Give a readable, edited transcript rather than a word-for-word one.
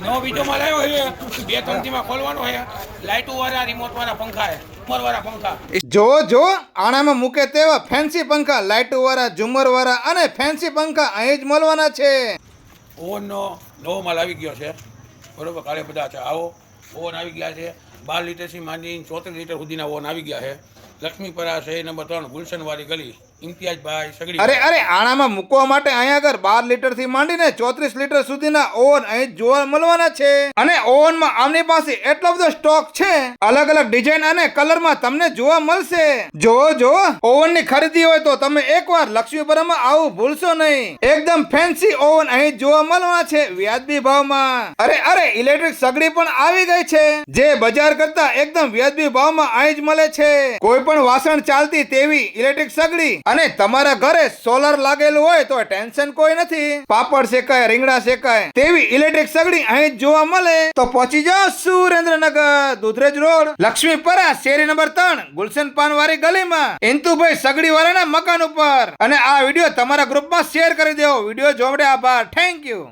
નવો બીજો માલ આવ્યો છે 2-3 માં ખોલવાનો છે લાઇટો વાળા રિમોટ વાળા પંખા છે ઝુમર વાળા પંખા જો આણામાં મૂકે તેવા ફેન્સી પંખા લાઇટો વાળા ઝુમર વાળા અને ફેન્સી પંખા અહીં જ મળવાના છે. ઓવનનો નવો માલ આવી ગયો છે બરોબર. કાલે બધા છે આવો ઓવન આવી ગયા છે 12 લીટરથી માંડીને 34 લીટર સુધીના ઓવન આવી ગયા છે. લક્ષ્મીપરા શહેર નંબર 3 ગુલશનવાડી ગલી ઇમ્તિયાજભાઈ સગડી. અરે આણામાં મૂકવા માટે અહીંયા આગળ 12 લીટર થી માંડીને 34 લીટર સુધીના ઓવન અહીં જોવા મળવાના છે. અને ઓવનમાં આમની પાસે એટલો બધો સ્ટોક છે, અલગ અલગ ડિઝાઇન અને કલરમાં તમને જોવા મળશે. જો ઓવન ની ખરીદી હોય તો તમે એકવાર લક્ષ્મીપરામાં આવું ભૂલશો નહીં. એકદમ ફેન્સી ઓવન અહીં જોવા મળવાના છે વ્યાજબી ભાવમાં. અરે ઇલેક્ટ્રિક સગડી પણ આવી ગઈ છે, જે બજાર કરતા એકદમ વ્યાજબી ભાવમાં અહીં જ મળે છે. કોઈ પણ વાસણ ચાલતી તેવી ઇલેક્ટ્રિક સગડી અને તમારા ઘરે સોલર લાગેલું હોય તો ટેન્શન કોઈ નથી. પાપડ શેકાય, રીંગણા શેકાય તેવી ઇલેક્ટ્રિક સગડી અહીં જોવા મળે. તો પહોંચી જાઓ સુરેન્દ્રનગર દુધરેજ રોડ લક્ષ્મીપરા શેરી નંબર 3 ગુલશન પાનવારી ગલીમાં ઇન્તુભાઈ સગડી વાળાના મકાન ઉપર. અને આ વિડીયો તમારા ગ્રુપમાં શેર કરી દેવો. વિડીયો જોવા માટે આભાર. Thank you.